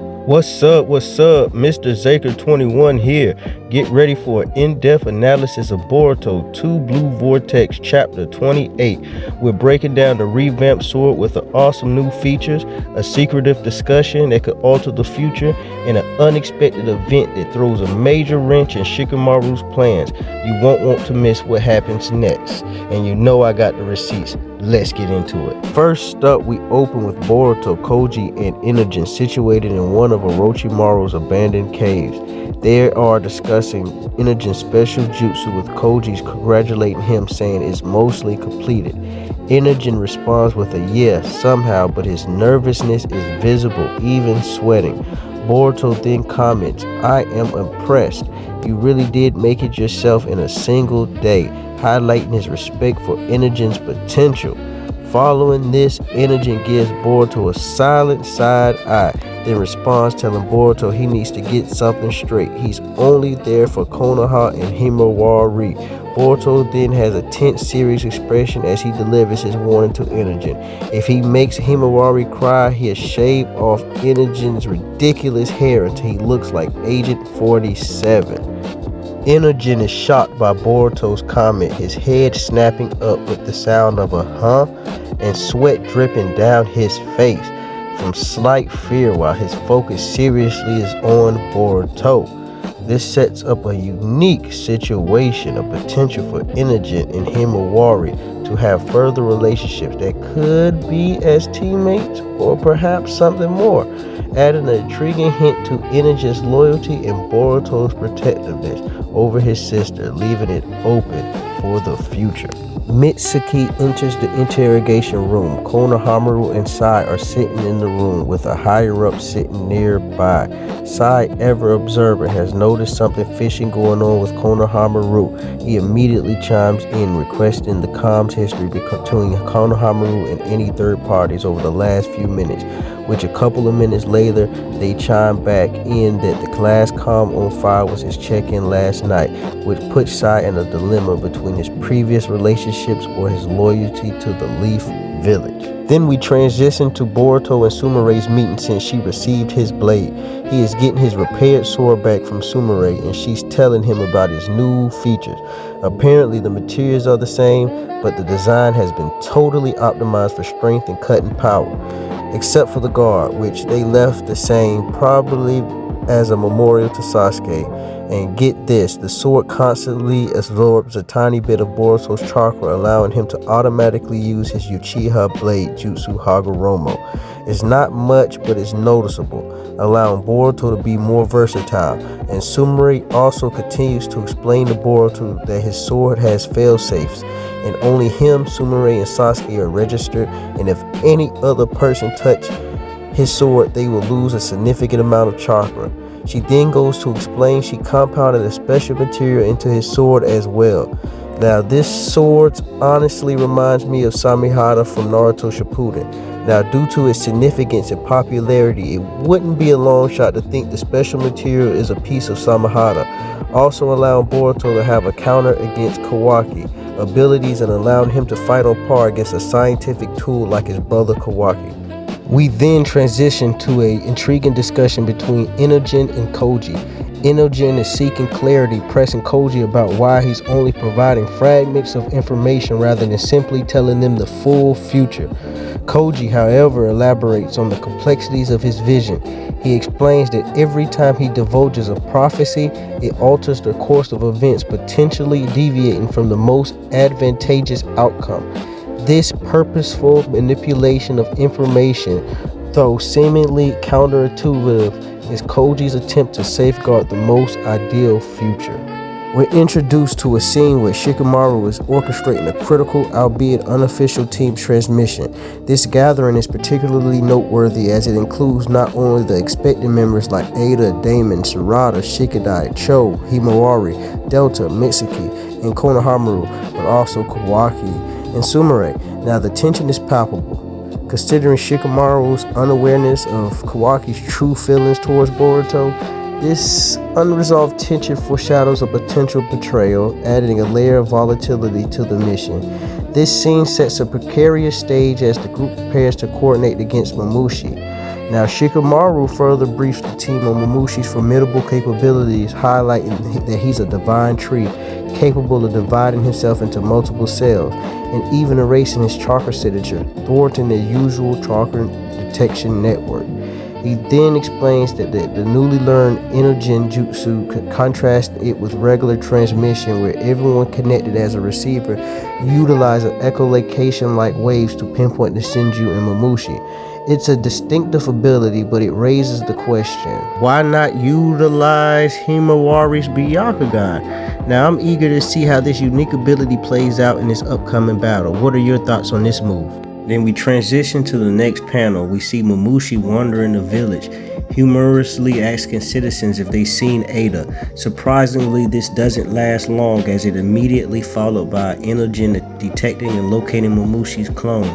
What's up? What's up? Mr. Zaker21 here. Get ready for an in-depth analysis of Boruto 2 Blue Vortex Chapter 28. We're breaking down the revamped sword with an awesome new features, a secretive discussion that could alter the future, and an unexpected event that throws a major wrench in Shikamaru's plans. You won't want to miss what happens next. And you know I got the receipts. Let's get into it. First up, we open with Boruto, Koji, and Inogen situated in one of Orochimaru's abandoned caves. They are discussing Inogen's special jutsu with Koji's congratulating him, saying it's mostly completed. Inogen responds with a yes somehow, but his nervousness is visible, even sweating. Boruto then comments, "I am impressed. You really did make it yourself in a single day," highlighting his respect for Inogen's potential. Following this, Inogen gives Boruto a silent side eye, then responds telling Boruto he needs to get something straight. He's only there for Konoha and Himawari. Boruto then has a tense, serious expression as he delivers his warning to Inogen. If he makes Himawari cry, he'll shave off Inogen's ridiculous hair until he looks like Agent 47. Inogen is shocked by Boruto's comment, his head snapping up with the sound of a huh and sweat dripping down his face from slight fear while his focus seriously is on Boruto. This sets up a unique situation, a potential for Inogen and Himawari to have further relationships that could be as teammates or perhaps something more, adding an intriguing hint to Inogen's loyalty and Boruto's protectiveness over his sister, leaving it open for the future. Mitsuki enters the interrogation room. Konohamaru and Sai are sitting in the room with a higher-up sitting nearby. Sai, ever observer, has noticed something fishy going on with Konohamaru. He immediately chimes in, requesting the comms history between Konohamaru and any third parties over the last few minutes, which a couple of minutes later, they chime back in that the class comm on file was his check-in last night, which puts Sai in a dilemma between his previous relationships or his loyalty to the Leaf Village. Then we transition to Boruto and Sumere's meeting since she received his blade. He is getting his repaired sword back from Sumere and she's telling him about his new features. Apparently the materials are the same, but the design has been totally optimized for strength and cutting power, except for the guard, which they left the same, probably as a memorial to Sasuke. And get this, the sword constantly absorbs a tiny bit of Boruto's chakra, allowing him to automatically use his Uchiha blade jutsu Hagoromo. It's not much, but it's noticeable, allowing Boruto to be more versatile. And Sumere also continues to explain to Boruto that his sword has fail-safes, and only him, Sumere, and Sasuke are registered, and if any other person touch his sword, they will lose a significant amount of chakra. She then goes to explain she compounded a special material into his sword as well. Now this sword honestly reminds me of Samihara from Naruto Shippuden. Now due to its significance and popularity, it wouldn't be a long shot to think the special material is a piece of Samihara, also allowing Boruto to have a counter against Kawaki abilities and allowing him to fight on par against a scientific tool like his brother Kawaki. We then transition to an intriguing discussion between Inogen and Koji. Inogen is seeking clarity, pressing Koji about why he's only providing fragments of information rather than simply telling them the full future. Koji, however, elaborates on the complexities of his vision. He explains that every time he divulges a prophecy, it alters the course of events, potentially deviating from the most advantageous outcome. This purposeful manipulation of information, though seemingly counterintuitive, is Koji's attempt to safeguard the most ideal future. We're introduced to a scene where Shikamaru is orchestrating a critical, albeit unofficial team transmission. This gathering is particularly noteworthy as it includes not only the expected members like Ada, Damon, Sarada, Shikadai, Cho, Himawari, Delta, Mitsuki, and Konohamaru, but also Kawaki and Sumere. Now the tension is palpable, considering Shikamaru's unawareness of Kawaki's true feelings towards Boruto. This unresolved tension foreshadows a potential betrayal, adding a layer of volatility to the mission. This scene sets a precarious stage as the group prepares to coordinate against Mamushi. Now, Shikamaru further briefs the team on Mamushi's formidable capabilities, highlighting that he's a divine tree, capable of dividing himself into multiple cells, and even erasing his chakra signature, thwarting the usual chakra detection network. He then explains that the newly learned Energen Jutsu could contrast it with regular transmission, where everyone connected as a receiver utilizes echolocation-like waves to pinpoint the Senju and Mamushi. It's a distinctive ability, but it raises the question, why not utilize Himawari's Byakugan? Now, I'm eager to see how this unique ability plays out in this upcoming battle. What are your thoughts on this move? Then we transition to the next panel. We see Mamushi wandering the village, humorously asking citizens if they've seen Ada. Surprisingly, this doesn't last long, as it immediately followed by Energen detecting and locating Mamushi's clones.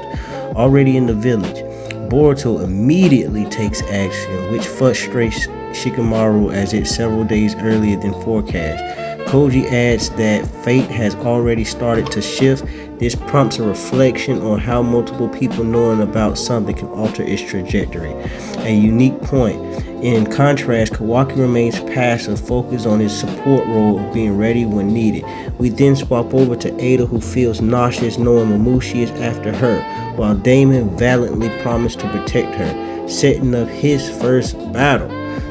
Already in the village, Boruto immediately takes action, which frustrates Shikamaru as it's several days earlier than forecast. Koji adds that fate has already started to shift. This prompts a reflection on how multiple people knowing about something can alter its trajectory. A unique point. In contrast, Kawaki remains passive, focused on his support role of being ready when needed. We then swap over to Ada, who feels nauseous knowing Mamushi is after her, while Damon valiantly promised to protect her, setting up his first battle.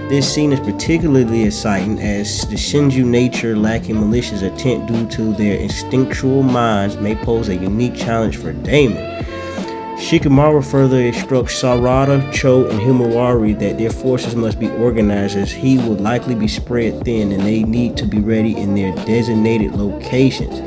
This scene is particularly exciting as the Shinju nature lacking malicious intent due to their instinctual minds may pose a unique challenge for Damon. Shikamaru further instructs Sarada, Cho, and Himawari that their forces must be organized, as he will likely be spread thin and they need to be ready in their designated locations.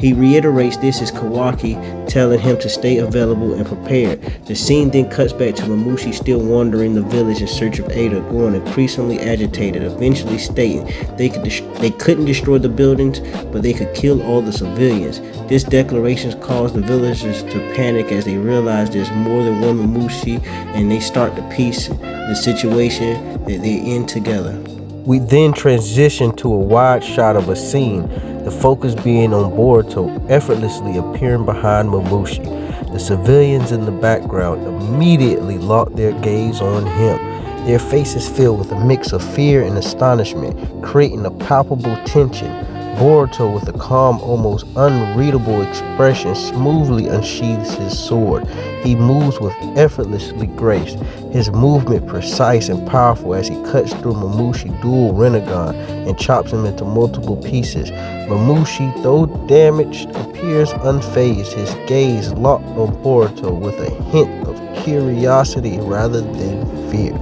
He reiterates this as Kawaki, telling him to stay available and prepared. The scene then cuts back to Mamushi still wandering the village in search of Ada, growing increasingly agitated, eventually stating they couldn't destroy the buildings, but they could kill all the civilians. This declaration caused the villagers to panic as they realize there's more than one Mamushi, and they start to piece the situation that they're in together. We then transition to a wide shot of a scene, the focus being on Boruto effortlessly appearing behind Mamushi. The civilians in the background immediately lock their gaze on him, their faces filled with a mix of fear and astonishment, creating a palpable tension. Boruto, with a calm, almost unreadable expression, smoothly unsheathes his sword. He moves with effortlessly grace, his movement precise and powerful as he cuts through Mamushi's dual Rinnegan and chops him into multiple pieces. Mamushi, though damaged, appears unfazed, his gaze locked on Boruto with a hint of curiosity rather than fear.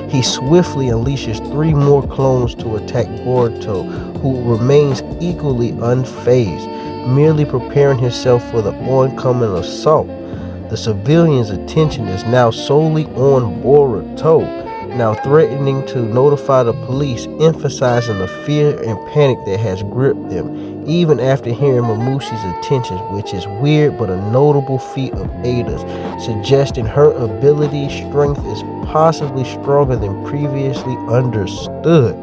He swiftly unleashes 3 more clones to attack Boruto, who remains equally unfazed, merely preparing himself for the oncoming assault. The civilians' attention is now solely on Boruto, now threatening to notify the police, emphasizing the fear and panic that has gripped them, even after hearing Mamushi's intentions, which is weird but a notable feat of Ada's, suggesting her ability strength is possibly stronger than previously understood.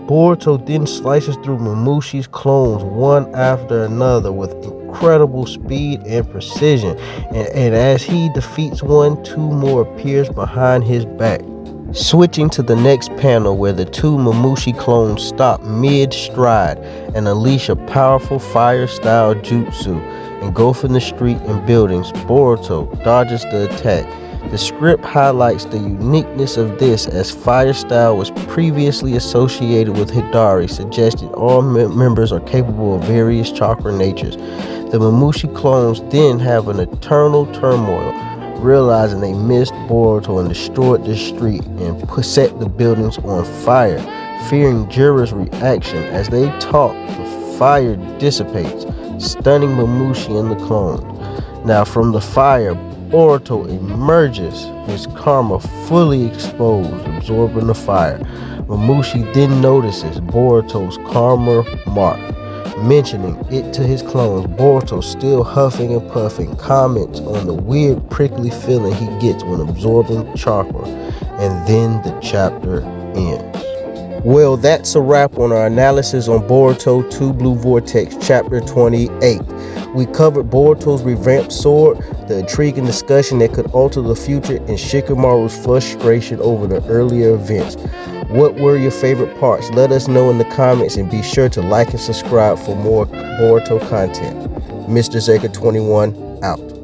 Boruto then slices through Mamushi's clones one after another with incredible speed and precision, and as he defeats one, 2 more appears behind his back. Switching to the next panel, where the 2 Mamushi clones stop mid-stride and unleash a powerful fire-style jutsu, engulfing the street and buildings. Boruto dodges the attack. The script highlights the uniqueness of this, as fire style was previously associated with Hidari, suggesting all members are capable of various chakra natures. The Mamushi clones then have an eternal turmoil, realizing they missed Boruto and destroyed the street and set the buildings on fire. Fearing Jira's reaction, as they talk, the fire dissipates, stunning Mamushi and the clones. Now from the fire, Boruto emerges, his karma fully exposed, absorbing the fire. Mamushi then notices Boruto's karma mark, mentioning it to his clones. Boruto, still huffing and puffing, comments on the weird prickly feeling he gets when absorbing chakra, and then the chapter ends. Well, that's a wrap on our analysis on Boruto 2 Blue Vortex Chapter 28. We covered Boruto's revamped sword, the intriguing discussion that could alter the future, and Shikamaru's frustration over the earlier events. What were your favorite parts? Let us know in the comments, and be sure to like and subscribe for more Boruto content. Mr. Zeka 21 out.